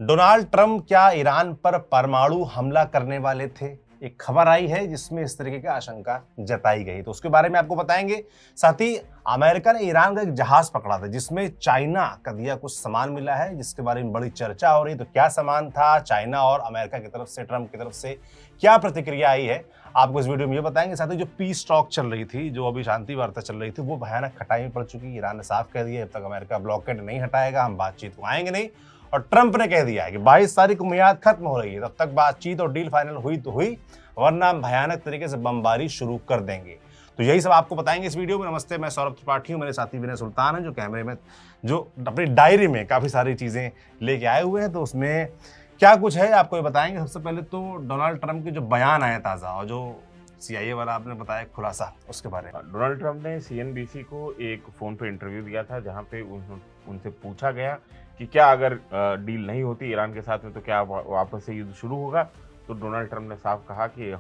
Donald Trump क्या Iran पर परमाणु हमला करने वाले थे? एक खबर आई है जिसमें इस तरीके की आशंका जताई गई, तो उसके बारे में आपको बताएंगे। साथ ही अमेरिका ने ईरान का एक जहाज पकड़ा था जिसमें चाइना का दिया कुछ सामान मिला है, जिसके बारे में बड़ी चर्चा हो रही है। तो क्या सामान था? चाइना और अमेरिका की तरफ से, ट्रंप की तरफ से क्या प्रतिक्रिया आई है, आपको इस वीडियो में ये बताएंगे। साथ ही जो पीस टॉक चल रही थी, जो अभी शांति वार्ता चल रही थी, वो भयानक खटाई में पड़ चुकी। ईरान ने साफ कह दिया जब तक अमेरिका ब्लॉकेड नहीं हटाएगा हम बातचीत को आएंगे नहीं। और ट्रंप ने कह दिया है कि 22 तारीख को मियाद खत्म हो रही है, तब तक बातचीत और डील फाइनल हुई तो हुई, वरना हम भयानक तरीके से बमबारी शुरू कर देंगे। तो यही सब आपको बताएंगे इस वीडियो में। नमस्ते, मैं सौरभ त्रिपाठी हूं, मेरे साथी विनय सुल्तान है जो कैमरे में, जो अपनी डायरी में काफी सारी चीजें लेके आए हुए हैं। तो उसमें क्या कुछ है आपको ये बताएंगे। सबसे पहले तो डोनाल्ड ट्रंप के जो बयान आए ताजा, और जो CIA वाला आपने बताया खुलासा, उसके बारे में। डोनाल्ड ट्रंप ने CNBC को एक फ़ोन पे इंटरव्यू दिया था जहाँ पे उनसे पूछा गया कि क्या अगर डील नहीं होती ईरान के साथ में तो क्या वापस से युद्ध शुरू होगा। तो डोनाल्ड ट्रंप ने साफ कहा कि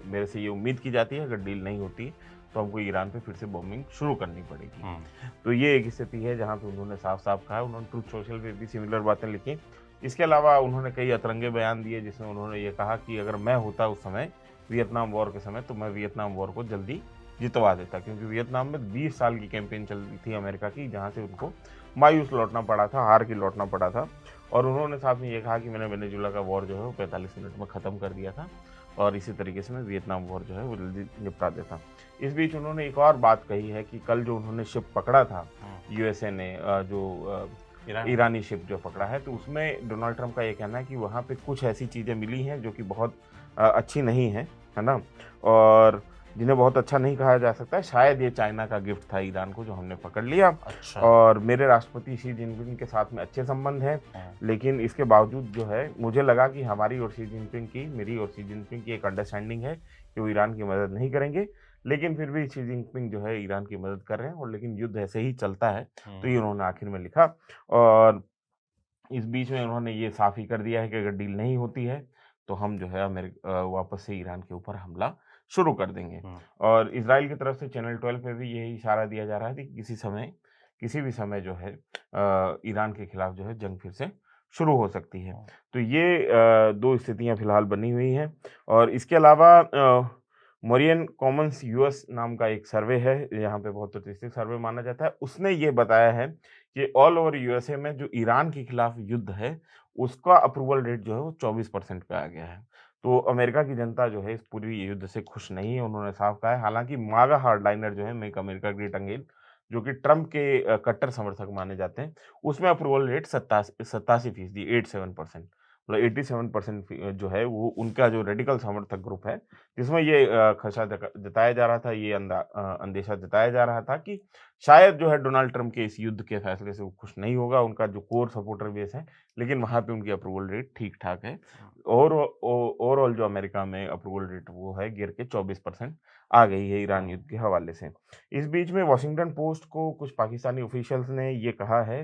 मेरे से ये उम्मीद की जाती है अगर डील नहीं होती तो हमको ईरान पे फिर से बॉम्बिंग शुरू करनी पड़ेगी। तो ये एक स्थिति है जहाँ पे उन्होंने साफ साफ कहा। उन्होंने ट्रुथ सोशल पे भी सिमिलर बातें लिखी। इसके अलावा उन्होंने कई अतरंगे बयान दिए जिसमें उन्होंने ये कहा कि अगर मैं होता उस समय वियतनाम वॉर के समय तो मैं वियतनाम वॉर को जल्दी जितवा देता, क्योंकि वियतनाम में 20 साल की कैंपेन चल रही थी अमेरिका की, जहां से उनको मायूस लौटना पड़ा था, हार के लौटना पड़ा था। और उन्होंने साथ में ये कहा कि मैंने वेनेजुला का वॉर जो है वो 45 मिनट में ख़त्म कर दिया था और इसी तरीके से मैं वियतनाम वॉर जो है वो जल्दी निपटा देता। इस बीच उन्होंने एक और बात कही है कि कल जो उन्होंने शिप पकड़ा था USA ने, जो ईरानी शिप जो पकड़ा है, तो उसमें डोनाल्ड ट्रंप का ये कहना है कि वहाँ पे कुछ ऐसी चीज़ें मिली हैं जो कि बहुत अच्छी नहीं है ना, और जिन्हें बहुत अच्छा नहीं कहा जा सकता है। शायद ये चाइना का गिफ्ट था ईरान को जो हमने पकड़ लिया। अच्छा। और मेरे राष्ट्रपति शी जिनपिंग के साथ में अच्छे संबंध हैं, लेकिन इसके बावजूद जो है मुझे लगा कि हमारी और मेरी और शी जिनपिंग की एक अंडरस्टैंडिंग है कि वो ईरान की मदद नहीं करेंगे, लेकिन फिर भी शी जिनपिंग जो है ईरान की मदद कर रहे हैं, और लेकिन युद्ध ऐसे ही चलता है। तो ये उन्होंने आखिर में लिखा। और इस बीच में उन्होंने ये साफ ही कर दिया है कि अगर डील नहीं होती है तो हम जो है वापस से ईरान के ऊपर हमला शुरू कर देंगे। और इजराइल की तरफ से चैनल 12 पे भी यही इशारा दिया जा रहा है कि किसी भी समय जो है ईरान के खिलाफ जो है जंग फिर से शुरू हो सकती है। तो ये दो स्थितियां फिलहाल बनी हुई हैं। और इसके अलावा मोरियन कॉमन्स US नाम का एक सर्वे है, यहाँ पे बहुत प्रतिष्ठित सर्वे माना जाता है। उसने ये बताया है कि ऑल ओवर USA में जो ईरान के खिलाफ युद्ध है, उसका अप्रूवल रेट जो है वो 24% पे आ गया है। तो अमेरिका की जनता जो है इस पूरी युद्ध से खुश नहीं है, उन्होंने साफ कहा है। हालाँकि मागा हार्डलाइनर जो है, मेक अमेरिका ग्रेट अगेन, जो कि ट्रंप के कट्टर समर्थक माने जाते हैं, उसमें अप्रूवल रेट 87% 87%, मतलब 87% जो है वो उनका जो रेडिकल समर्थक ग्रुप है, जिसमें ये खदशा जताया जा रहा था, ये अंदेशा जताया जा रहा था कि शायद जो है डोनाल्ड ट्रंप के इस युद्ध के फैसले से वो खुश नहीं होगा, उनका जो कोर सपोर्टर बेस है, लेकिन वहाँ पे उनकी अप्रूवल रेट ठीक-ठाक है। और ओवरऑल जो अमेरिका में अप्रूवल रेट वो है गिर के 24% आ गई है ईरान युद्ध के हवाले से। इस बीच में वॉशिंगटन पोस्ट को कुछ पाकिस्तानी ऑफिशियल्स ने ये कहा है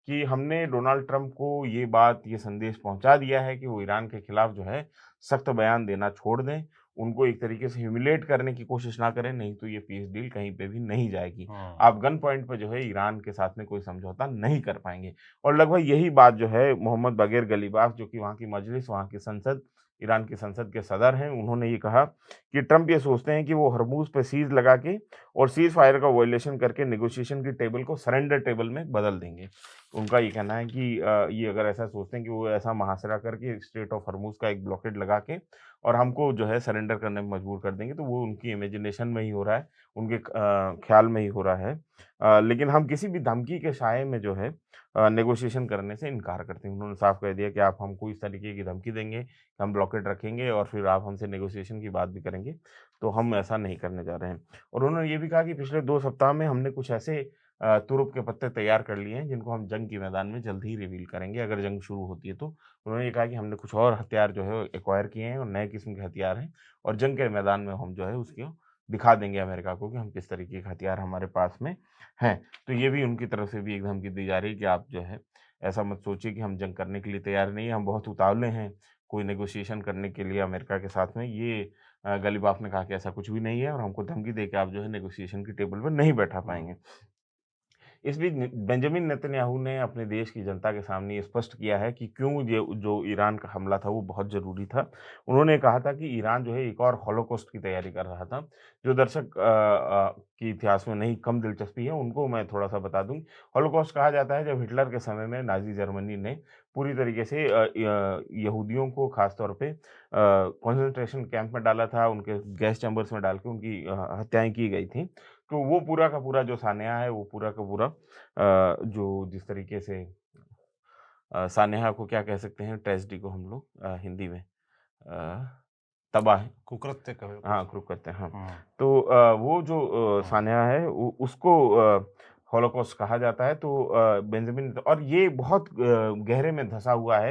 कि हमने डोनाल्ड ट्रंप को ये संदेश पहुँचा दिया है कि वो ईरान के खिलाफ जो है सख्त बयान देना छोड़ दें, उनको एक तरीके से ह्यूमिलिएट करने की कोशिश ना करें, नहीं तो ये पीस डील कहीं पे भी नहीं जाएगी। आप गन पॉइंट पे जो है ईरान के साथ में कोई समझौता नहीं कर पाएँगे। और लगभग यही बात जो है मोहम्मद बाक़र गलीबाफ, जो कि वहाँ की मजलिस, वहाँ की संसद, ईरान की संसद के सदर हैं, उन्होंने ये कहा कि ट्रंप ये सोचते हैं कि वो हरमुज़ पे सीज़ लगा के और सीज़ फायर का वायलेशन करके नेगोशिएशन की टेबल को सरेंडर टेबल में बदल देंगे। उनका ये कहना है कि ये अगर ऐसा सोचते हैं कि वो ऐसा मुहासरा करके स्ट्रेट ऑफ हरमुज़ का एक ब्लॉकेड लगा के और हमको जो है सरेंडर करने में मजबूर कर देंगे, तो वो उनकी इमेजिनेशन में ही हो रहा है, उनके ख़्याल में ही हो रहा है। लेकिन हम किसी भी धमकी के साये में जो है नेगोशिएशन करने से इनकार करते हैं। उन्होंने साफ कह दिया कि आप हमको इस तरीके की धमकी देंगे, हम ब्लॉकेड रखेंगे और फिर आप हमसे नेगोशिएशन की बात भी करेंगे, तो हम ऐसा नहीं करने जा रहे हैं। और उन्होंने ये भी कहा कि पिछले 2 सप्ताह में हमने कुछ ऐसे तुरुप के पत्ते तैयार कर लिए हैं, जिनको हम जंग के मैदान में जल्द ही रिवील करेंगे, अगर जंग शुरू होती है तो। उन्होंने ये कहा कि हमने कुछ और हथियार जो है एक्वायर किए हैं और नए किस्म के हथियार हैं, और जंग के मैदान में हम जो है उसको दिखा देंगे अमेरिका को कि हम किस तरीके के हथियार हमारे पास में हैं। तो ये भी उनकी तरफ से भी एक धमकी दी जा रही है कि आप जो है ऐसा मत सोचिए कि हम जंग करने के लिए तैयार नहीं हैं, हम बहुत उतावले हैं कोई नेगोशिएशन करने के लिए अमेरिका के साथ में। ये गलीबाफ ने कहा कि ऐसा कुछ भी नहीं है और हमको धमकी दे के आप जो है नेगोशिएशन की टेबल पर नहीं बैठा पाएँगे। इस बीच बेंजामिन नेतन्याहू ने अपने देश की जनता के सामने ये स्पष्ट किया है कि क्यों ये जो ईरान का हमला था वो बहुत ज़रूरी था। उन्होंने कहा था कि ईरान जो है एक और हॉलोकॉस्ट की तैयारी कर रहा था। जो दर्शक की इतिहास में नहीं कम दिलचस्पी है उनको मैं थोड़ा-सा बता दूँ। हॉलोकॉस्ट कहा जाता है जब हिटलर के समय में नाज़ी जर्मनी ने पूरी तरीके से यहूदियों को ख़ास तौर पे कंसंट्रेशन कैंप में डाला था, उनके गैस चैम्बर्स में डाल के उनकी हत्याएँ की गई थी। तो वो पूरा का पूरा जो सान्या है, वो पूरा का पूरा जो जिस तरीके से सान्या को क्या कह सकते हैं ट्रेजेडी को हम लोग हिंदी में तबाह कुकृत्य कभी हाँ, क्रूक करते हैं, हाँ। हाँ। तो वो जो सान्या है उ उसको हॉलोकॉस्ट कहा जाता है। तो बेंजामिन और ये बहुत गहरे में धँसा हुआ है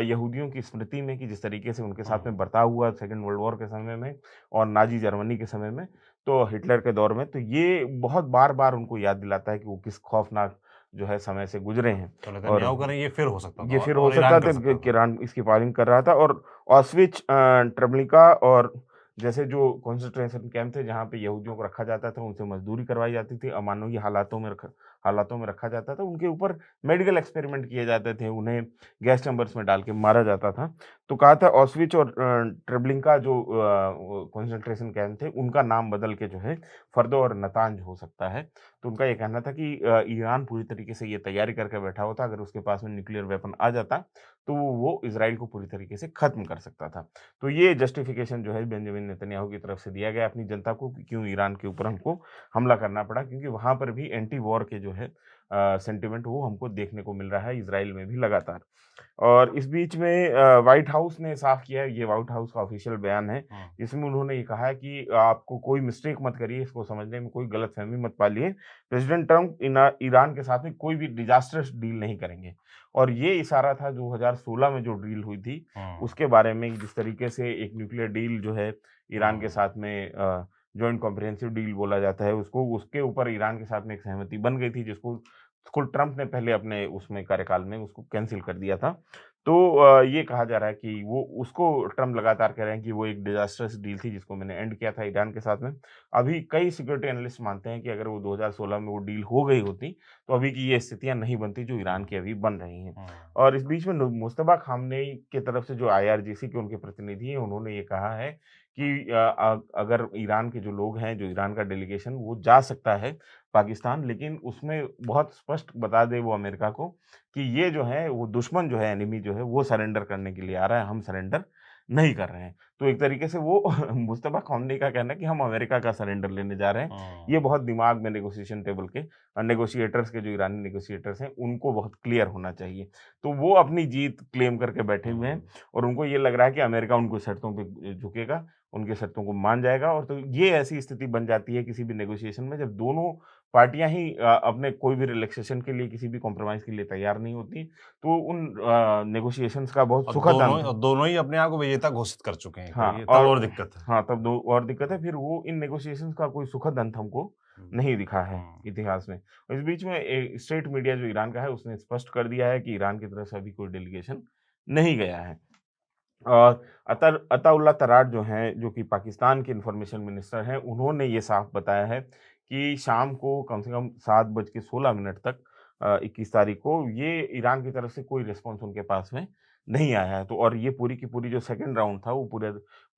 यहूदियों की स्मृति में कि जिस तरीके से उनके साथ में बर्ताव हुआ सेकंड वर्ल्ड वॉर के समय में और नाज़ी जर्मनी के समय में, तो हिटलर के दौर में, तो ये बहुत बार-बार उनको याद दिलाता है कि वो किस खौफनाक जो है समय से गुज़रे हैं। तो और नेतन्याहू करें ये फिर हो सकता था ये फिर हो और सकता ईरान कर था सकता कि था। ईरान इसकी फायरिंग कर रहा था और ऑस्विच ट्रेबलिका और जैसे जो कंसंट्रेशन कैंप थे जहाँ पे यहूदियों को रखा जाता था, उनसे मज़दूरी करवाई जाती थी, अमानवीय हालातों में रखा जाता था, उनके ऊपर मेडिकल एक्सपेरिमेंट किए जाते थे, उन्हें गैस चैम्बर्स में डाल के मारा जाता था। तो कहा था ऑस्विच और ट्रेबलिंका जो कंसंट्रेशन कैंप थे, उनका नाम बदल के जो है फर्दो और नतांज हो सकता है। तो उनका ये कहना था कि ईरान पूरी तरीके से ये तैयारी करके बैठा हुआ था, अगर उसके पास में न्यूक्लियर वेपन आ जाता, तो वो इज़राइल को पूरी तरीके से खत्म कर सकता था। तो ये जस्टिफिकेशन जो है बेंजामिन नेतन्याहू की तरफ से दिया गया अपनी जनता को कि क्यों ईरान के ऊपर हमको हमला करना पड़ा, क्योंकि वहाँ पर भी एंटी वॉर के जो है सेंटिमेंट वो हमको देखने को मिल रहा है इज़राइल में भी लगातार। और इस बीच में व्हाइट हाउस ने साफ किया है, ये व्हाइट हाउस का ऑफिशियल बयान है, हाँ। इसमें उन्होंने ये कहा है कि आपको कोई मिस्टेक मत करिए, इसको समझने में कोई गलतफ़हमी मत पालिए। प्रेसिडेंट ट्रंप ईरान के साथ में कोई भी डिज़ास्टर्स डील नहीं करेंगे। और ये इशारा था 2016 में जो डील हुई थी, हाँ। उसके बारे में जिस तरीके से एक न्यूक्लियर डील जो है ईरान के हाँ। साथ में जॉइंट कॉम्प्रिहेंसिव डील बोला जाता है उसको, उसके ऊपर ईरान के साथ में एक सहमति बन गई थी जिसको ट्रंप ने पहले अपने उसमें कार्यकाल में उसको कैंसल कर दिया था। तो ये कहा जा रहा है कि वो उसको ट्रंप लगातार कह रहे हैं कि वो एक डिज़ास्टर्स डील थी जिसको मैंने एंड किया था ईरान के साथ में। अभी कई सिक्योरिटी एनालिस्ट मानते हैं कि अगर वो 2016 में वो डील हो गई होती, तो अभी की ये स्थितियाँ नहीं बनती जो ईरान की अभी बन रही हैं। हाँ। और इस बीच में मुज्तबा खामनेई की तरफ से जो आईआरजीसी के उनके प्रतिनिधि हैं, उन्होंने ये कहा है कि अगर ईरान के जो लोग हैं, जो ईरान का डेलीगेशन वो जा सकता है पाकिस्तान, लेकिन उसमें बहुत स्पष्ट बता दे वो अमेरिका को कि ये जो है वो दुश्मन जो है, एनिमी जो है वो सरेंडर करने के लिए आ रहा है, हम सरेंडर नहीं कर रहे हैं। तो एक तरीके से वो मुज्तबा खामनेई का कहना है कि हम अमेरिका का सरेंडर लेने जा रहे हैं। हाँ। ये बहुत दिमाग में नेगोशिएशन टेबल के नेगोशिएटर्स के जो ईरानी नेगोशिएटर्स हैं, उनको बहुत क्लियर होना चाहिए। तो वो अपनी जीत क्लेम करके बैठे हुए हैं और उनको ये लग रहा है कि अमेरिका उनको शर्तों पे झुकेगा, उनकी शर्तों को मान जाएगा। और तो ये ऐसी स्थिति बन जाती है किसी भी नेगोशिएशन में जब दोनों पार्टियाँ ही अपने कोई भी रिलैक्सेशन के लिए, किसी भी कॉम्प्रोमाइज़ के लिए तैयार नहीं होती, तो उन नेगोशिएशंस का बहुत और सुखद अंत दोनों ही अपने आप को विजेता घोषित कर चुके हैं, तो हाँ, ये तब और दिक्कत है। हाँ, तब दो और दिक्कत है, फिर वो इन नेगोशिएशंस का कोई सुखद अंत हमको हुँ। नहीं दिखा है हाँ। इतिहास में। और इस बीच में स्टेट मीडिया जो ईरान का है, उसने स्पष्ट कर दिया है कि ईरान की तरफ से अभी कोई डेलीगेशन नहीं गया है। और अताउल्लाह तरार जो हैं, जो कि पाकिस्तान के इन्फॉर्मेशन मिनिस्टर हैं, उन्होंने ये साफ बताया है कि शाम को कम से कम 7:16 तक 21 तारीख को ये ईरान की तरफ से कोई रिस्पॉन्स उनके पास में नहीं आया है। तो और ये पूरी की पूरी जो सेकंड राउंड था, वो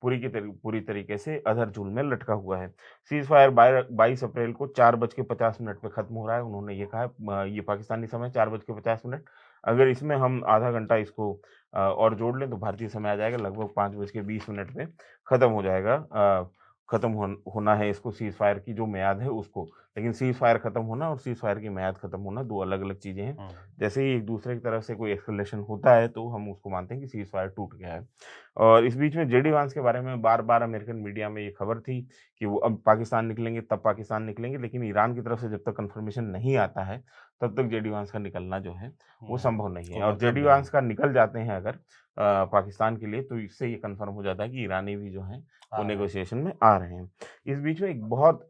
पूरी तरीके से अधर-झूल में लटका हुआ है। सीज़ फायर 22 अप्रैल को 4:50 पे खत्म हो रहा है। उन्होंने ये कहा है ये पाकिस्तानी समय 4:50। अगर इसमें हम आधा घंटा इसको और जोड़ लें तो भारतीय समय आ जाएगा लगभग 5:20 पे खत्म हो जाएगा। खत्म होना है इसको सीज़ फायर की जो मियाद है उसको। लेकिन सीज़ फायर खत्म होना और सीज़ फायर की मियाद खत्म होना 2 अलग-अलग चीज़ें हैं। हाँ। जैसे ही एक दूसरे की तरफ से कोई एस्केलेशन होता है तो हम उसको मानते हैं कि सीज़ फायर टूट गया है। और इस बीच में जेडी वांस के बारे में बार-बार अमेरिकन मीडिया में ये खबर थी कि वो अब पाकिस्तान निकलेंगे, तब पाकिस्तान निकलेंगे, लेकिन ईरान की तरफ से जब तक कन्फर्मेशन नहीं आता है, तब तक जेडी वांस का निकलना जो है वो संभव नहीं है। तो और मतलब जेडी वांस का निकल जाते हैं अगर पाकिस्तान के लिए, तो इससे ये कन्फर्म हो जाता है कि ईरानी भी जो हैं आ वो रहे हैं। नेगोशिएशन में आ रहे हैं। इस बीच में एक बहुत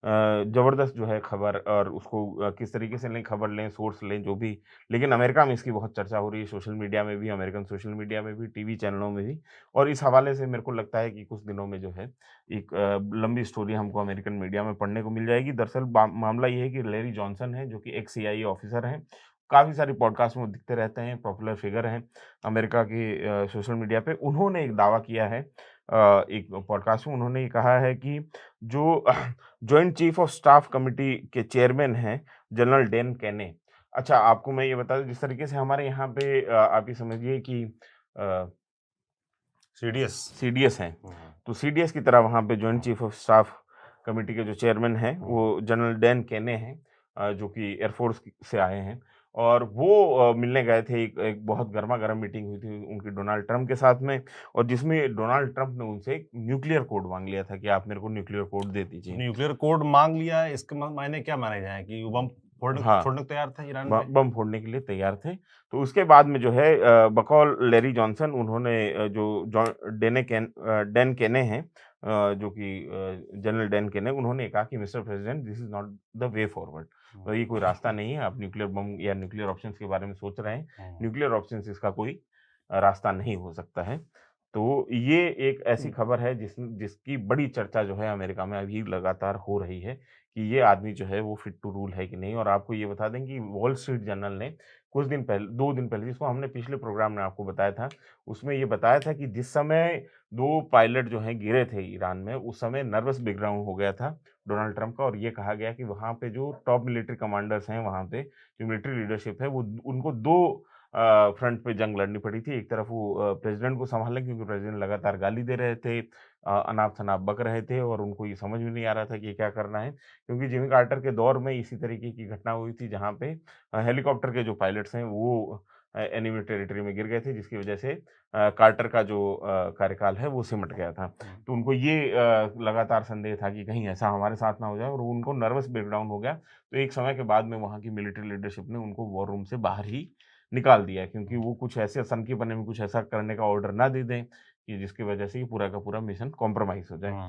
ज़बरदस्त जो है खबर, और उसको किस तरीके से लें, खबर लें, सोर्स लें, जो भी। लेकिन अमेरिका में इसकी बहुत चर्चा हो रही है, सोशल मीडिया में भी, अमेरिकन सोशल मीडिया में भी, टीवी चैनलों में भी। और इस हवाले से मेरे को लगता है कि कुछ दिनों में जो है एक लंबी स्टोरी हमको अमेरिकन मीडिया में पढ़ने को मिल जाएगी। दरअसल मामला ये है कि लैरी जॉनसन है, जो कि एक सीआईए ऑफिसर हैं। काफ़ी सारी पॉडकास्ट में वो दिखते रहते हैं, पॉपुलर फिगर हैं अमेरिका के सोशल मीडिया पे। उन्होंने एक दावा किया है एक पॉडकास्ट में। उन्होंने ये कहा है कि जो joint chief of staff committee के चेयरमैन हैं जनरल डैन केने। अच्छा, आपको मैं ये बता दूँ, जिस तरीके से हमारे यहाँ पे आप ये समझिए कि सीडीएस। सीडीएस हैं, तो सीडीएस की तरह वहाँ पे joint chief of staff committee के जो चेयरमैन हैं वो जनरल डैन केने हैं, जो कि एयरफोर्स से आए हैं। और वो मिलने गए थे, एक बहुत गर्मा-गर्म मीटिंग हुई थी उनकी डोनाल्ड ट्रंप के साथ में, और जिसमें डोनाल्ड ट्रंप ने उनसे एक न्यूक्लियर कोड माँग लिया था कि आप मेरे को न्यूक्लियर कोड दे दीजिए। न्यूक्लियर कोड मांग लिया है, इसके मायने क्या माने जाए कि वो बम हाँ। छोड़ने को तैयार था ईरान पे? बम फोड़ने के लिए तैयार थे। तो उसके बाद में जो है बकौल लैरी जॉनसन, उन्होंने डैन केने हैं, जो कि जनरल डैन केने, उन्होंने कहा कि mister president, this is not the way forward. तो ये कोई रास्ता नहीं है, आप न्यूक्लियर बम या न्यूक्लियर ऑप्शंस के बारे में सोच रहे हैं। न्यूक्लियर ऑप्शंस इसका कोई रास्ता नहीं हो सकता है। तो ये एक ऐसी खबर है जिसकी बड़ी चर्चा जो है अमेरिका में अभी लगातार हो रही है कि ये आदमी जो है वो फिट टू रूल है कि नहीं। और आपको ये बता दें कि वॉल स्ट्रीट जर्नल ने कुछ दिन पहले, 2 दिन पहले, जिसको हमने पिछले प्रोग्राम में आपको बताया था, उसमें ये बताया था कि जिस समय 2 पायलट जो हैं गिरे थे ईरान में, उस समय नर्वस ब्रेकडाउन हो गया था डोनाल्ड ट्रंप का। और ये कहा गया कि वहाँ पे जो टॉप मिलिट्री कमांडर्स हैं, वहाँ पे जो मिलिट्री लीडरशिप है, वो उनको 2 फ्रंट पे जंग लड़नी पड़ी थी। एक तरफ वो प्रेसिडेंट को सँभालें, क्योंकि प्रेसिडेंट लगातार गाली दे रहे थे, अनाप-शनाप बक रहे थे, और उनको ये समझ में नहीं आ रहा था कि ये क्या करना है। क्योंकि जिमी कार्टर के दौर में इसी तरीके की घटना हुई थी, जहाँ पे हेलीकॉप्टर के जो पायलट्स हैं वो एनिमी टेरिटरी में गिर गए थे, जिसकी वजह से कार्टर का जो कार्यकाल है वो सिमट गया था। तो उनको ये लगातार संदेह था कि कहीं ऐसा हमारे साथ ना हो जाए, और उनको नर्वस ब्रेकडाउन हो गया। तो एक समय के बाद में वहाँ की मिलिट्री लीडरशिप ने उनको वॉर रूम से बाहर ही निकाल दिया, क्योंकि वो कुछ ऐसे सनकीपने में कुछ ऐसा करने का ऑर्डर ना दे दें कि जिसकी वजह से ये पूरा का पूरा मिशन कॉम्प्रोमाइज़ हो जाए।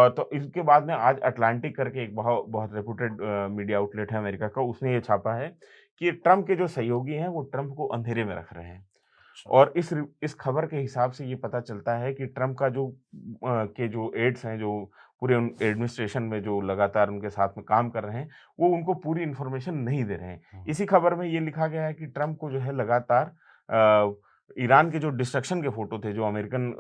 तो इसके बाद में आज अटलांटिक करके एक बहुत बहुत रेप्यूटेड मीडिया आउटलेट है अमेरिका का, उसने ये छापा है कि ट्रंप के जो सहयोगी हैं वो ट्रंप को अंधेरे में रख रहे हैं। और इस खबर के हिसाब से ये पता चलता है कि ट्रंप का जो एड्स हैं, जो पूरे उन एडमिनिस्ट्रेशन में जो लगातार उनके साथ में काम कर रहे हैं, वो उनको पूरी इन्फॉर्मेशन नहीं दे रहे हैं। इसी खबर में ये लिखा गया है कि ट्रंप को जो है लगातार ईरान के जो डिस्ट्रक्शन के फ़ोटो थे, जो अमेरिकन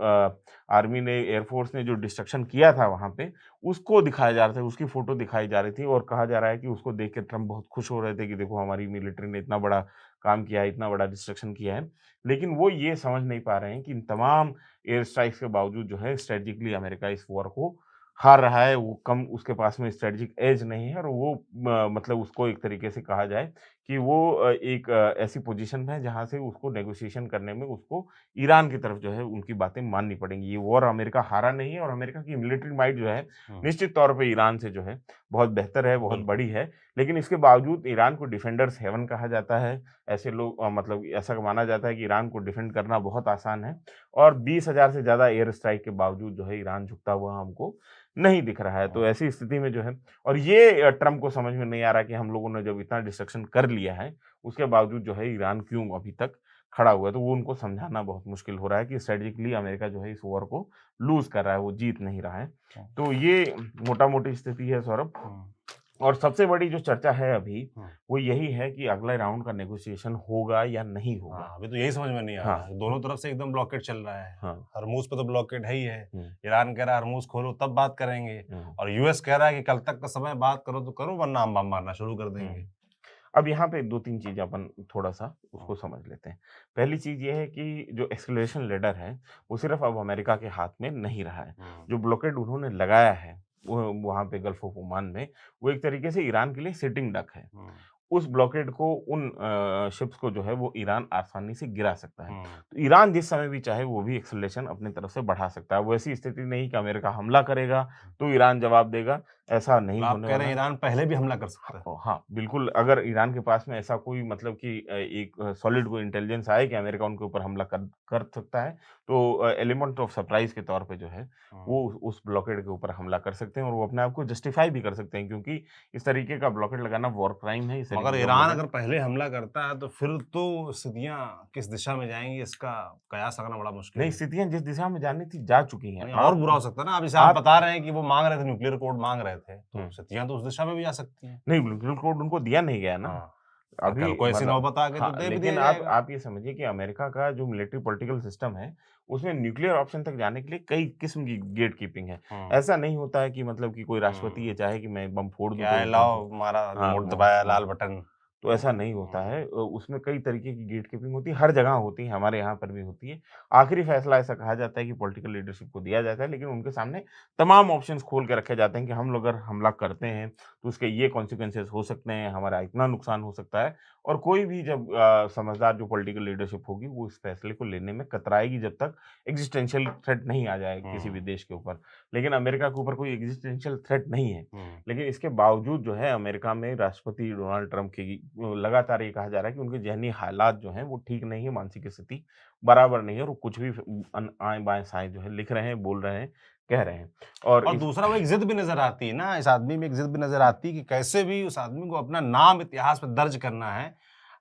आर्मी ने, एयरफ़ोर्स ने जो डिस्ट्रक्शन किया था वहाँ पे, उसको दिखाया जा रहा था, उसकी फ़ोटो दिखाई जा रही थी, और कहा जा रहा है कि उसको देख के ट्रंप बहुत खुश हो रहे थे कि देखो हमारी मिलिट्री ने इतना बड़ा काम किया है, इतना बड़ा डिस्ट्रक्शन किया है। लेकिन वो ये समझ नहीं पा रहे हैं कि इन तमाम एयर स्ट्राइक्स के बावजूद जो है स्ट्रैटेजिकली अमेरिका इस वॉर को हार रहा है। वो कम, उसके पास में स्ट्रैटेजिक एज नहीं है, और वो मतलब उसको एक तरीके से कहा जाए कि वो एक ऐसी पोजीशन में है जहाँ से उसको नेगोशिएशन करने में उसको ईरान की तरफ जो है उनकी बातें माननी पड़ेंगी। ये वॉर अमेरिका हारा नहीं है, और अमेरिका की मिलिट्री माइट जो है निश्चित तौर पे ईरान से जो है बहुत बेहतर है, बहुत बड़ी है। लेकिन इसके बावजूद ईरान को डिफेंडर्स हेवन कहा जाता है। ऐसे लोग मतलब ऐसा माना जाता है कि ईरान को डिफेंड करना बहुत आसान है, और 20,000 से ज़्यादा एयर स्ट्राइक के बावजूद जो है ईरान झुकता हुआ हमको नहीं दिख रहा है। तो ऐसी स्थिति में जो है, और ये ट्रंप को समझ में नहीं आ रहा कि हम लोगों ने जब इतना डिस्ट्रक्शन कर लिया है, उसके बावजूद जो है ईरान क्यों अभी तक खड़ा हुआ है। तो वो उनको समझाना बहुत मुश्किल हो रहा है कि स्ट्रेटेजिकली अमेरिका जो है इस वॉर को लूज़ कर रहा है, वो जीत नहीं रहा है। तो ये मोटा-मोटी स्थिति है सौरभ। और सबसे बड़ी जो चर्चा है अभी, वो यही है कि अगले राउंड का नेगोशिएशन होगा या नहीं होगा। अभी तो यही समझ में नहीं आ रहा है। दोनों तरफ से एकदम ब्लॉकेड चल रहा है। हरमुज़ पे तो ब्लॉकेड है ही है। ईरान कह रहा है हरमुज़ खोलो तब बात करेंगे, और यूएस कह रहा है कि कल तक का समय बात करो तो करो, वरना हम बम मारना शुरू कर देंगे। अब यहाँ पे 2-3 चीज़ें अपन थोड़ा-सा उसको समझ लेते हैं। पहली चीज़ ये है कि जो एस्केलेशन लैडर है, वो सिर्फ़ अब अमेरिका के हाथ में नहीं रहा है। जो ब्लॉकेड उन्होंने लगाया है, वो वहाँ पे गल्फ़ ऑफ ओमान में, वो एक तरीके से ईरान के लिए सिटिंग डक है। उस ब्लॉकेड को, उन शिप्स को जो है वो ईरान आसानी से गिरा सकता है। तो ईरान जिस समय भी चाहे वो भी एक्सेलरेशन अपनी तरफ से बढ़ा सकता है। वो ऐसी स्थिति नहीं कि अमेरिका हमला करेगा तो ईरान जवाब देगा। ऐसा नहीं आप होने कह रहे वाला हैं है। ईरान पहले भी हमला कर सकता है। हाँ, बिल्कुल, अगर ईरान के पास में ऐसा कोई मतलब कि एक सॉलिड कोई इंटेलिजेंस आए कि अमेरिका उनके ऊपर हमला कर कर सकता है, तो एलिमेंट ऑफ सरप्राइज़ के तौर पे जो है, हाँ। वो उस ब्लॉकेड के ऊपर हमला कर सकते हैं और वो अपने आप को जस्टिफ़ाई भी कर सकते हैं, क्योंकि इस तरीके का ब्लॉकेड लगाना वॉर क्राइम है, इस तरीके मगर के ईरान हमले में। अगर पहले हमला करता है तो फिर तो स्थितियाँ किस दिशा में जाएँगी इसका कयास लगाना बड़ा मुश्किल नहीं, है। स्थितियाँ जिस दिशा में जानी थी, जा चुकी हैं। नहीं और बुरा हो सकता है ना, अब जैसे आप आप बता रहे हैं कि वो माँग रहे थे न्यूक्लियर कोड माँग रहे थे, तो हुँ, स्थितियाँ तो उस दिशा में भी जा सकती हैं। नहीं, बिल्कुल कोड उनको दिया नहीं गया ना। हाँ, और अभी कल को ऐसी मतलब नौबत आ गई तो हाँ, दे भी दिया लेकिन जाएगा। आप ये समझिए कि अमेरिका का जो मिलिट्री पॉलिटिकल सिस्टम है, उसमें न्यूक्लियर ऑप्शन तक जाने के लिए कई किस्म की गेट कीपिंग है। हुँ, ऐसा नहीं होता है कि मतलब कि कोई राष्ट्रपति हुँ। ये चाहे कि मैं बम फोड़ दूँ क्या तो है बम लाओ फूट। हमारा हाँ, रिमोट वो दबाया हाँ। लाल बटन। तो ऐसा नहीं होता हुँ, है, उसमें कई तरीके की गेट कीपिंग होती है, हर जगह होती है, हमारे यहाँ पर भी होती है। आखिरी फैसला ऐसा कहा जाता है कि पॉलिटिकल लीडरशिप को दिया जाता है, लेकिन उनके सामने तमाम ऑप्शंस खोल के रखे जाते हैं कि हम लोग अगर हमला करते हैं, तो उसके ये कॉन्सिक्वेंसेस हो सकते हैं, हमारा इतना नुकसान हो सकता है। और कोई भी जब समझदार जो पॉलिटिकल लीडरशिप होगी, वो इस फैसले को लेने में कतराएगी जब तक एक्जिस्टेंशियल थ्रेट नहीं आ जाए किसी भी हुँ, देश के ऊपर। लेकिन अमेरिका के ऊपर कोई एक्जिस्टेंशियल थ्रेट नहीं है। हुँ, लेकिन इसके बावजूद जो है अमेरिका में राष्ट्रपति डोनाल्ड ट्रंप की लगातार ये कहा जा रहा है कि उनके ज़हनी हालात जो हैं वो ठीक नहीं है, मानसिक स्थिति बराबर नहीं है और वो कुछ भी आएँ-बाएँ-साएँ जो है लिख रहे हैं, बोल रहे हैं, कह रहे हैं। और और इस दूसरा वो एक ज़िद भी नज़र आती है ना, इस आदमी में एक ज़िद भी नज़र आती है कि कैसे भी उस आदमी को अपना नाम इतिहास में दर्ज करना है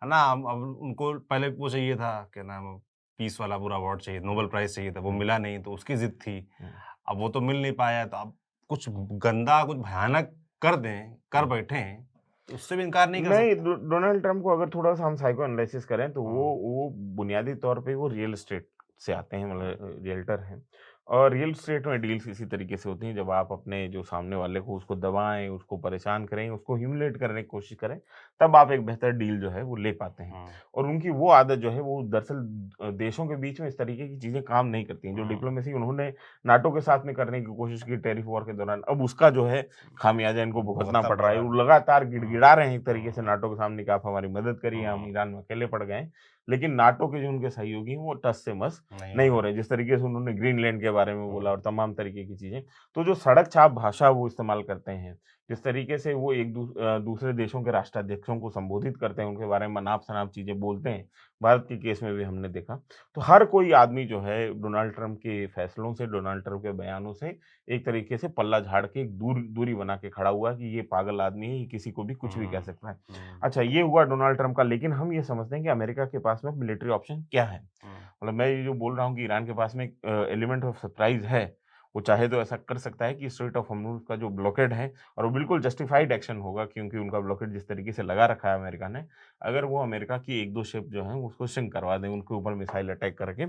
ना? अब उनको पहले वो चाहिए था, क्या नाम है, पीस वाला पूरा अवार्ड चाहिए, नोबेल प्राइज़ चाहिए था, वो हुँ, मिला नहीं तो उसकी ज़िद थी। हुँ, अब वो तो मिल नहीं पाया तो अब कुछ गंदा, कुछ भयानक कर दें, कर हुँ। बैठे हैं, तो उससे भी इनकार नहीं कर नहीं, सकता। डोनाल्ड ट्रंप को अगर थोड़ा-सा हम साइको एनालिसिस करें तो हुँ, वो बुनियादी तौर पे वो रियल एस्टेट से आते हैं, हुँ, मतलब रियल्टर हैं। और रियल एस्टेट में डील्स इसी तरीके से होती हैं, जब आप अपने जो सामने वाले को उसको दबाएँ, उसको परेशान करें, उसको ह्यूमिलिएट करने की कोशिश करें, तब आप एक बेहतर डील जो है वो ले पाते हैं। हुँ, और उनकी वो आदत जो है वो दरअसल देशों के बीच में इस तरीके की चीज़ें काम नहीं करती हैं। जो हुँ, डिप्लोमेसी उन्होंने नाटो के साथ में करने की कोशिश की टैरिफ वॉर के दौरान, अब उसका जो है खामियाज़ा इनको भुगतना भुगतना पड़ पड़ रहा है। रहा है। वो लगातार हुँ, गिड़गिड़ा रहे हैं एक तरीके से हुँ, नाटो के सामने कि आप हमारी मदद करिए, हम हुँ, ईरान में अकेले पड़ गए हैं। लेकिन नाटो के जो उनके सहयोगी हैं, वो टस से मस नहीं हो नहीं रहा हो है। रहे। जिस तरीके से उन्होंने ग्रीनलैंड के बारे में बोला हुँ, और तमाम तरीके की चीज़ें। तो जो सड़क छाप भाषा वो इस्तेमाल करते हैं, जिस तरीके से वो दूसरे देशों के राष्ट्राध्यक्षों को संबोधित करते हैं, उनके बारे में अनाप-शनाप चीज़ें बोलते हैं, भारत के केस में भी हमने देखा। तो हर कोई आदमी जो है डोनाल्ड ट्रंप के फैसलों से, डोनाल्ड ट्रंप के बयानों से एक तरीके से पल्ला झाड़ के एक दूरी बना के खड़ा हुआ कि ये पागल आदमी है, ये किसी को भी कुछ भी कह हुँ, सकता है। हुँ, अच्छा, ये हुआ डोनाल्ड ट्रंप का, लेकिन हम ये समझते हैं कि अमेरिका के पास में मिलिट्री ऑप्शन क्या है? हुँ, मतलब मैं ये जो बोल रहा हूँ कि ईरान के पास में एक एलिमेंट ऑफ सरप्राइज़ है, वो चाहे तो ऐसा कर सकता है कि स्ट्रेट ऑफ हॉर्मुज़ का जो ब्लॉकेड है, और वो बिल्कुल जस्टिफाइड एक्शन होगा क्योंकि उनका ब्लॉकेड जिस तरीके से लगा रखा है अमेरिका ने, अगर वो अमेरिका की 1-2 शिप जो हैं उसको सिंक करवा दें, उनके ऊपर मिसाइल अटैक करके,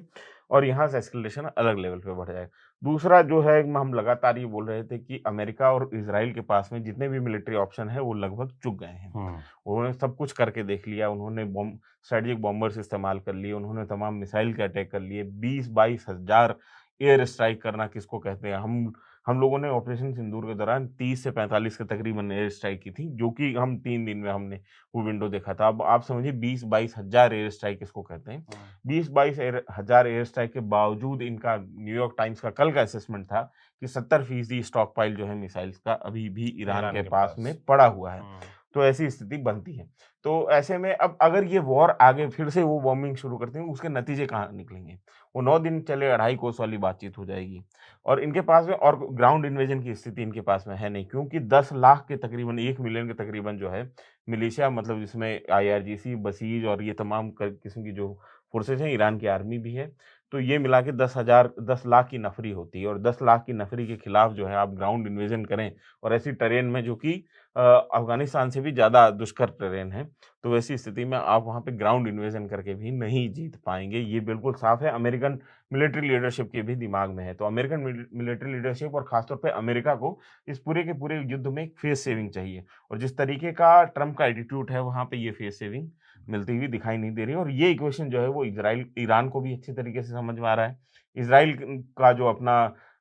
और यहाँ से एस्केलेशन अलग लेवल पे बढ़ जाए। दूसरा जो है हम लगातार ये बोल रहे थे कि अमेरिका और इज़राइल के पास में जितने भी मिलिट्री ऑप्शन हैं वो लगभग चुक गए हैं। हुँ, उन्होंने सब कुछ करके देख लिया, उन्होंने बॉम्ब स्ट्रैटेजिक बॉम्बर्स इस्तेमाल कर लिए, उन्होंने तमाम मिसाइल के अटैक कर लिए, 20-22 हज़ार एयर स्ट्राइक करना किसको कहते हैं। हम लोगों ने ऑपरेशन सिंदूर के दौरान 30 से 45 के तकरीबन एयर स्ट्राइक की थी, जो कि हम 3 दिन में हमने वो विंडो देखा था। अब आप समझिए 20-22 हज़ार एयर स्ट्राइक किसको कहते हैं। हुँ, 20-22 हज़ार एयर स्ट्राइक के बावजूद इनका न्यूयॉर्क टाइम्स का कल का असेसमेंट था कि 70% स्टॉक पाइल जो है मिसाइल्स का अभी भी ईरान ईरान के के पास में पास। पड़ा हुआ है। हुँ, तो ऐसी स्थिति बनती है। तो ऐसे में अब अगर ये वॉर आगे फिर से वो बॉम्बिंग शुरू करते हैं, उसके नतीजे कहाँ निकलेंगे? वो 9 दिन चले अढ़ाई कोस वाली बातचीत हो जाएगी। और इनके पास में और ग्राउंड इन्वेजन की स्थिति इनके पास में है नहीं, क्योंकि 10 लाख के तकरीबन 1 मिलियन के तकरीबन जो है मिलिशिया, मतलब जिसमें आईआरजीसी, बसीज और ये तमाम किस्म की जो फोर्सेस हैं, ईरान की आर्मी भी है। तो ये मिला के 10 लाख की नफरी होती है, और 10 लाख की नफरी के खिलाफ जो है आप ग्राउंड इन्वेजन करें, और ऐसी टेरेन में जो कि अफ़गानिस्तान से भी ज़्यादा दुष्कर टेरेन है, तो वैसी स्थिति में आप वहाँ पे ग्राउंड इन्वेजन करके भी नहीं जीत पाएँगे। ये बिल्कुल साफ़ है, अमेरिकन मिलिट्री लीडरशिप के भी दिमाग में है। तो अमेरिकन मिलिट्री लीडरशिप और ख़ास तौर पे अमेरिका को इस पूरे के पूरे युद्ध में एक फेस सेविंग चाहिए, और जिस तरीके का ट्रम्प का एटीट्यूड है, वहाँ पे ये फेस सेविंग मिलती हुई दिखाई नहीं दे रही है, और ये इक्वेशन जो है वो इज़राइल ईरान को भी अच्छी तरीके से समझ में आ रहा है। इज़राइल का जो अपना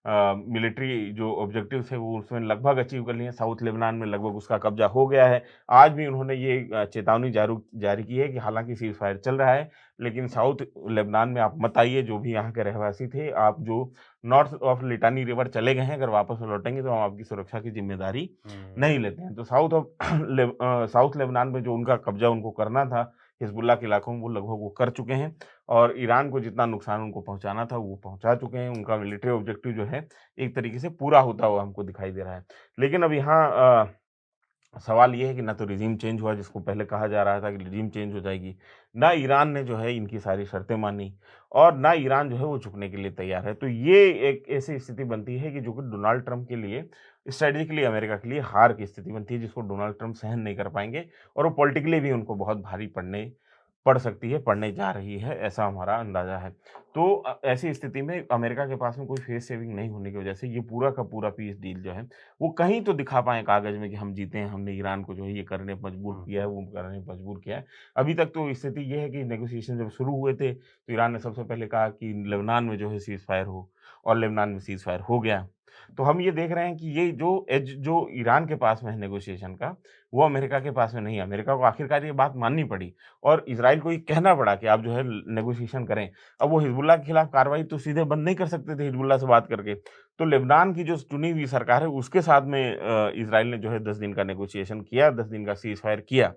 मिलिट्री जो ऑब्जेक्टिव्स है वो उसमें लगभग अचीव कर लिए हैं। साउथ लेबनान में लगभग उसका कब्जा हो गया है। आज भी उन्होंने ये चेतावनी जारी की है कि हालांकि सीज फायर चल रहा है, लेकिन साउथ लेबनान में आप मत आइए। जो भी यहाँ के रहवासी थे, आप जो नॉर्थ ऑफ लिटानी रिवर चले गए हैं, अगर वापस लौटेंगे तो हम आपकी सुरक्षा की जिम्मेदारी नहीं लेते हैं। तो साउथ लेबनान में जो उनका कब्जा उनको करना था हिजबुल्लाह के इलाकों में, वो लगभग वो कर चुके हैं और ईरान को जितना नुकसान उनको पहुँचाना था वो पहुँचा चुके हैं। उनका मिलिट्री ऑब्जेक्टिव जो है एक तरीके से पूरा होता हुआ हमको दिखाई दे रहा है। लेकिन अब यहाँ सवाल ये है कि ना तो रिजीम चेंज हुआ, जिसको पहले कहा जा रहा था कि रिजीम चेंज हो जाएगी, ना ईरान ने जो है इनकी सारी शर्तें मानी और ना ईरान जो है वो झुकने के लिए तैयार है। तो ये एक ऐसी स्थिति बनती है कि जो कि डोनाल्ड ट्रंप के लिए, स्ट्रेटेजिकली अमेरिका के लिए हार की स्थिति बनती है, जिसको डोनाल्ड ट्रंप सहन नहीं कर पाएँगे और वो पॉलिटिकली भी उनको बहुत भारी पड़ सकती है, पड़ने जा रही है, ऐसा हमारा अंदाज़ा है। तो ऐसी स्थिति में अमेरिका के पास में कोई फेस सेविंग नहीं होने की वजह से ये पूरा का पूरा पीस डील जो है, वो कहीं तो दिखा पाएँ कागज़ में कि हम जीते हैं, हमने ईरान को जो है ये करने पे मजबूर किया है, वो करने पे मजबूर किया है। अभी तक तो स्थिति ये है कि नेगोशिएशन जब शुरू हुए थे, तो ईरान ने सबसे पहले कहा कि लेबनान में जो है सीज़-फायर हो और लेबनान में सीज़-फायर हो गया। तो हम ये देख रहे हैं कि ये जो एज जो ईरान के पास में है नेगोशिएशन का, वो अमेरिका के पास में नहीं है। अमेरिका को आखिरकार ये बात माननी पड़ी और इज़राइल को ये कहना पड़ा कि आप जो है नेगोशिएशन करें। अब वो हिज़बुल्लाह के खिलाफ कार्रवाई तो सीधे बंद नहीं कर सकते थे हिज़बुल्लाह से बात करके। तो लेबनान की जो चुनी हुई सरकार है उसके साथ में इज़राइल ने जो है 10 दिन का नेगोशिएशन किया, 10 दिन का सीज़-फायर किया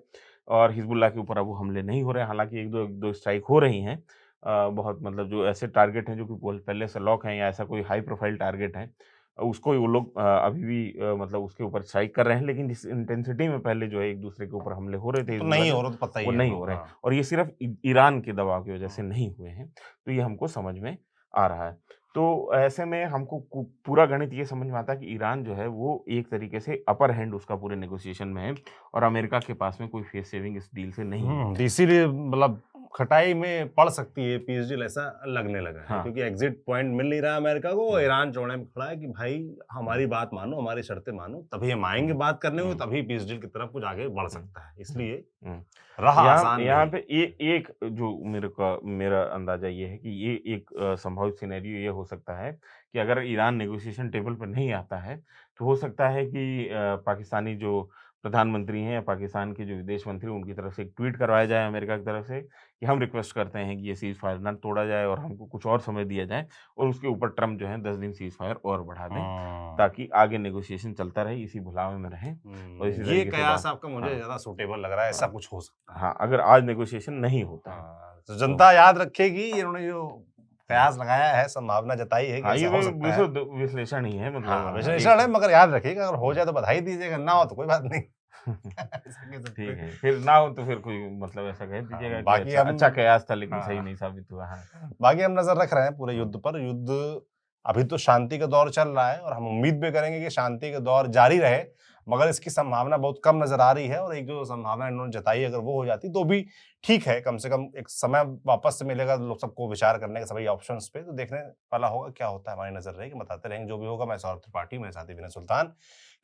और हिज़बुल्लाह के ऊपर अब वो हमले नहीं हो रहे हैं। हालाँकि 1-2 स्ट्राइक हो रही हैं। बहुत मतलब जो ऐसे टारगेट हैं जो कि पहले से लॉक हैं या ऐसा कोई हाई प्रोफाइल टारगेट है, उसको ही वो लोग अभी भी मतलब उसके ऊपर स्ट्राइक कर रहे हैं, लेकिन जिस इंटेंसिटी में पहले जो है एक-दूसरे के ऊपर हमले हो रहे थे तो हिज़बुल्लाह नहीं के, हो रहा तो पता वो ही है नहीं वो, हो रहे हैं हाँ। और ये सिर्फ़ ईरान के दबाव की वजह से हाँ। नहीं हुए हैं। तो ये हमको समझ में आ रहा है। तो ऐसे में हमको पूरा गणित ये समझ में आता है कि ईरान जो है वो एक तरीके से अपर हैंड उसका पूरे नेगोशिएशन में है और अमेरिका के पास में कोई फेस सेविंग इस डील से नहीं है। तो इसीलिए मतलब खटाई में पड़ सकती है पीस डील, ऐसा लगने लगा है, हाँ। क्योंकि एग्जिट पॉइंट मिल नहीं रहा अमेरिका को। हुँ, ईरान चौड़े में खड़ा है कि भाई हुँ, हमारी बात मानो, हमारी शर्तें मानो, तभी हम आएंगे हुँ, बात करने को, हुँ, तभी पीस डील की तरफ कुछ आगे बढ़ हुँ, सकता है। हुँ, इसलिए हुँ। राह यहाँ आसान यहाँ नहीं पे है। एक जो मेरा अंदाज़ा ये है कि ये एक संभावित सिनेरियो ये हो सकता है कि अगर ईरान नेगोशिएशन टेबल पर नहीं आता है, तो हो सकता है कि पाकिस्तानी जो प्रधानमंत्री हैं या पाकिस्तान के जो विदेश मंत्री, उनकी तरफ से एक ट्वीट करवाया जाए अमेरिका की तरफ से कि हम रिक्वेस्ट करते हैं कि ये सीज़ फायर ना तोड़ा जाए और हमको कुछ और समय दिया जाए और उसके ऊपर ट्रम्प जो है 10 दिन सीज़ फायर और बढ़ा दें, हम्म। ताकि आगे नेगोशिएशन चलता रहे, इसी भुलावे में रहें और इसी ये तरीके से कयास बात। आपका मुझे हाँ, ज्यादा सूटेबल लग रहा है, ऐसा हाँ। कुछ हो सकता है। हाँ, अगर आज नेगोशिएशन नहीं होता है, हाँ, तो तो जनता याद रखेगी, इन्होंने जो हुँ। कयास लगाया है, संभावना जताई है कि हाँ, ये ऐसा हो भी सकता है। विश्लेषण ही है, हाँ, मतलब विश्लेषण है, एक। मगर याद रखिएगा, अगर हो हुँ। जाए तो बधाई दीजिएगा, ना हो तो कोई बात नहीं। ऐसा कह सकते ठीक हैं। है, फिर ना हो तो फिर कोई मतलब ऐसा कह हाँ, दीजिएगा कि बाकी अच्छा हम अच्छा कयास था लेकिन सही हाँ, नहीं साबित हुआ। हाँ। बाकी हम नज़र रख रहे हैं पूरे हुँ, युद्ध पर। युद्ध अभी तो शांति का दौर चल रहा है और हम उम्मीद भी करेंगे कि शांति का दौर जारी रहे, मगर इसकी संभावना बहुत कम नज़र आ रही है और एक जो संभावना इन्होंने जताई, अगर वो हो जाती तो भी ठीक है, कम से कम एक समय वापस से मिलेगा लोग सबको विचार करने का सभी ऑप्शंस पे। तो देखने वाला होगा क्या होता है, हमारी नज़र रहेगी, बताते रहेंगे जो भी होगा। मैं सौरभ त्रिपाठी, मेरे साथी विनय सुल्तान,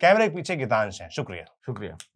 कैमरे के पीछे गीतांश हैं। शुक्रिया। शुक्रिया।